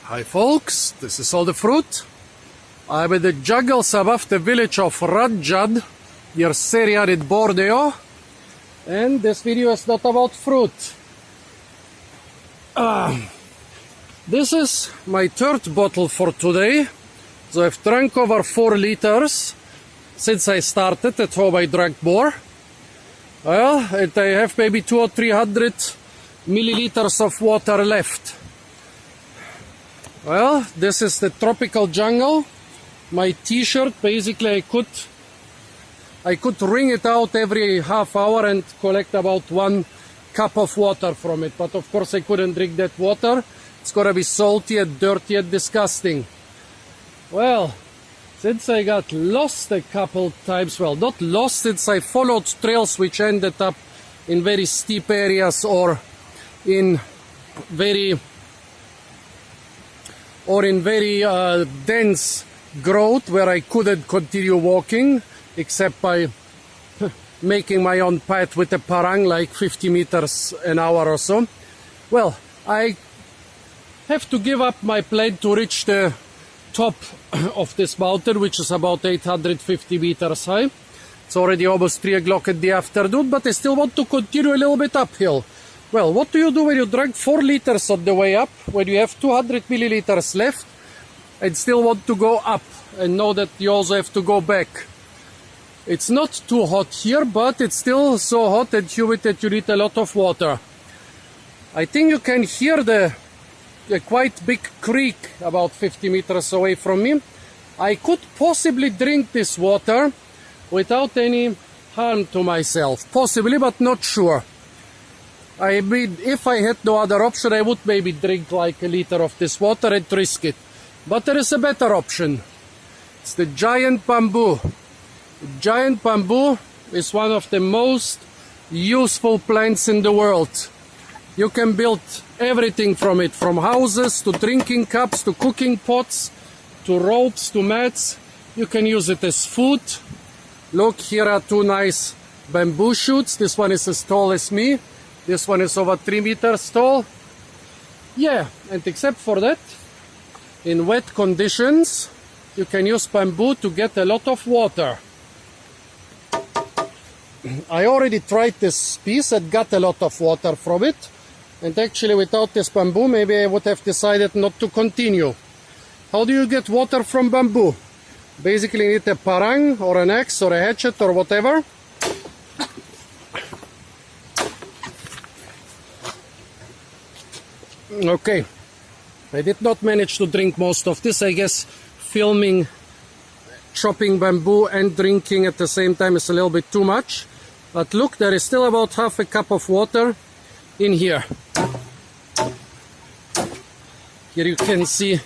Hi folks, this is all the fruit. I'm in the jungles above the village of Ranjan, near Serian in Borneo. And this video is not about fruit. This is my third bottle for today. So I've drunk over 4 liters. Since I started, at home I drank more. Well, and I have maybe 200 or 300 milliliters of water left. Well, this is the tropical jungle. My t-shirt, basically I could wring it out every half hour and collect about 1 cup of water from it. But of course I couldn't drink that water. It's gonna be salty and dirty and disgusting. Well, since I got lost a couple times, well, not lost, since I followed trails which ended up in very steep areas or in very dense growth where I couldn't continue walking except by making my own path with a parang like 50 meters an hour or so. Well, I have to give up my plan to reach the top of this mountain, which is about 850 meters high. It's already almost 3 o'clock in the afternoon, but I still want to continue a little bit uphill. Well, what do you do when you drank 4 liters on the way up, when you have 200 milliliters left and still want to go up and know that you also have to go back? It's not too hot here, but it's still so hot and humid that you need a lot of water. I think you can hear a quite big creek about 50 meters away from me. I could possibly drink this water without any harm to myself. Possibly, but not sure. I mean, if I had no other option, I would maybe drink like a liter of this water and risk it. But there is a better option. It's the giant bamboo. The giant bamboo is one of the most useful plants in the world. You can build everything from it, from houses to drinking cups to cooking pots to ropes to mats. You can use it as food. Look, here are 2 nice bamboo shoots. This one is as tall as me. This one is over 3 meters tall. Yeah, and except for that, in wet conditions, you can use bamboo to get a lot of water. I already tried this piece and got a lot of water from it. And actually, without this bamboo, maybe I would have decided not to continue. How do you get water from bamboo? Basically, you need a parang or an axe or a hatchet or whatever. Okay, I did not manage to drink most of this. I guess filming, chopping bamboo and drinking at the same time is a little bit too much. But look, there is still about half a cup of water in here. Here you can see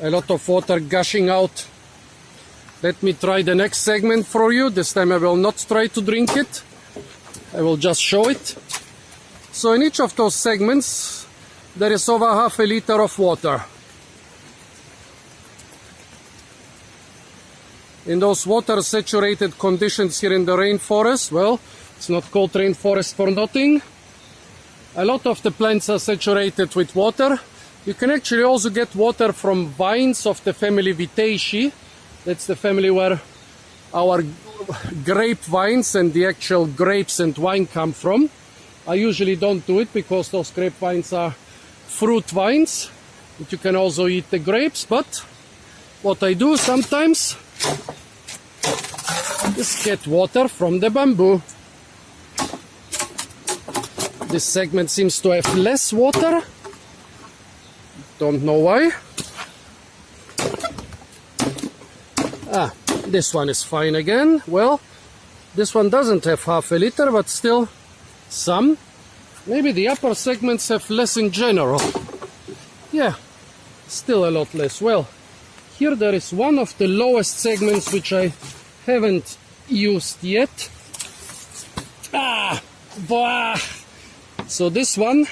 a lot of water gushing out. Let me try the next segment for you. This time I will not try to drink it. I will just show it. So in each of those segments, there is over half a liter of water. In those water saturated conditions here in the rainforest, well, it's not called rainforest for nothing. A lot of the plants are saturated with water. You can actually also get water from vines of the family Vitaceae. That's the family where our grapevines and the actual grapes and wine come from. I usually don't do it because those grapevines are fruit vines. But you can also eat the grapes, but what I do sometimes is get water from the bamboo. This segment seems to have less water. Don't know why. This one is fine again. Well, this one doesn't have half a liter, but still some. Maybe the upper segments have less in general. Yeah, still a lot less. Well, here there is one of the lowest segments which I haven't used yet. So this one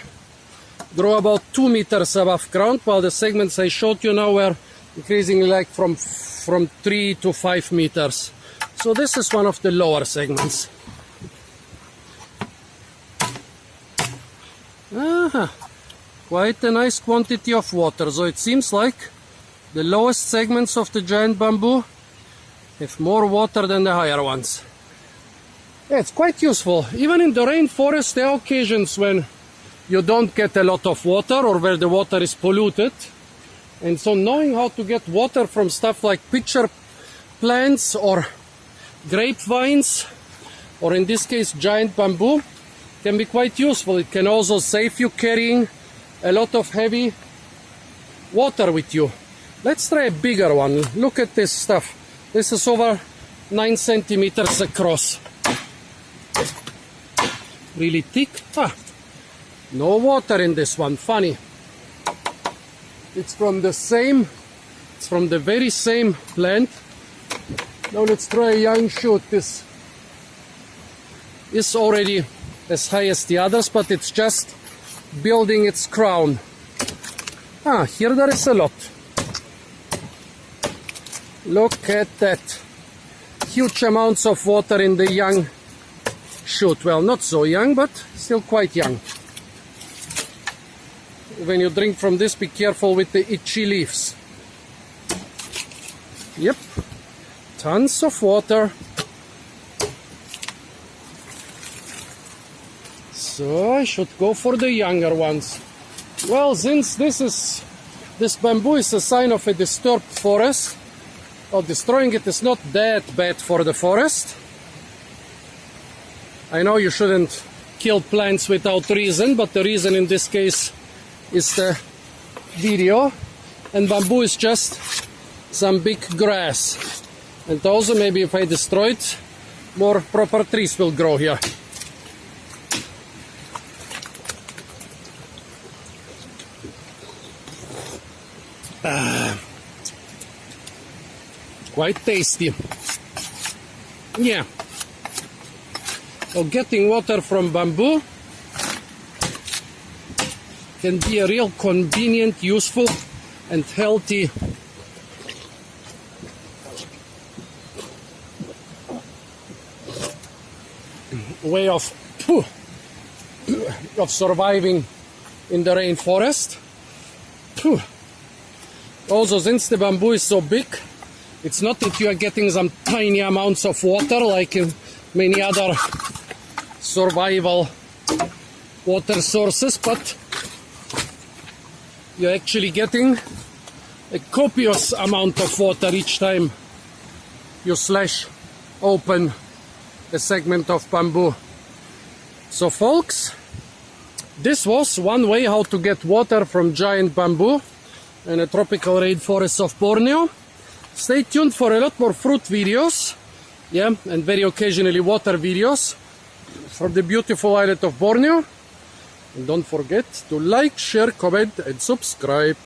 grow about 2 meters above ground, while the segments I showed you now were increasing like from 3 to 5 meters. So this is one of the lower segments. quite a nice quantity of water. So it seems like the lowest segments of the giant bamboo have more water than the higher ones. Yeah, it's quite useful. Even in the rainforest, there are occasions when you don't get a lot of water or where the water is polluted. And so knowing how to get water from stuff like pitcher plants or grapevines, or in this case giant bamboo, can be quite useful. It can also save you carrying a lot of heavy water with you. Let's try a bigger one. Look at this stuff. This is over 9 centimeters across. Really thick. No water in this one. Funny. It's from the very same plant. Now let's try a young shoot. This is already as high as the others, but it's just building its crown. Here there is a lot. Look at that. Huge amounts of water in the young shoot. Well, not so young, but still quite young. When you drink from this, be careful with the itchy leaves. Yep, tons of water. So I should go for the younger ones. Well, since this bamboo is a sign of a disturbed forest, or destroying it is not that bad for the forest. I know you shouldn't kill plants without reason, but the reason in this case is the video, and bamboo is just some big grass. And also maybe if I destroy it, more proper trees will grow here. Quite tasty. Yeah. So getting water from bamboo can be a real convenient, useful and healthy way of surviving in the rainforest. Also, since the bamboo is so big, it's not that you are getting some tiny amounts of water like in many other survival water sources, but you're actually getting a copious amount of water each time you slash open a segment of bamboo. So folks, this was one way how to get water from giant bamboo in a tropical rainforest of Borneo. Stay tuned for a lot more fruit videos, yeah, and very occasionally water videos from the beautiful island of Borneo. And don't forget to like, share, comment and subscribe.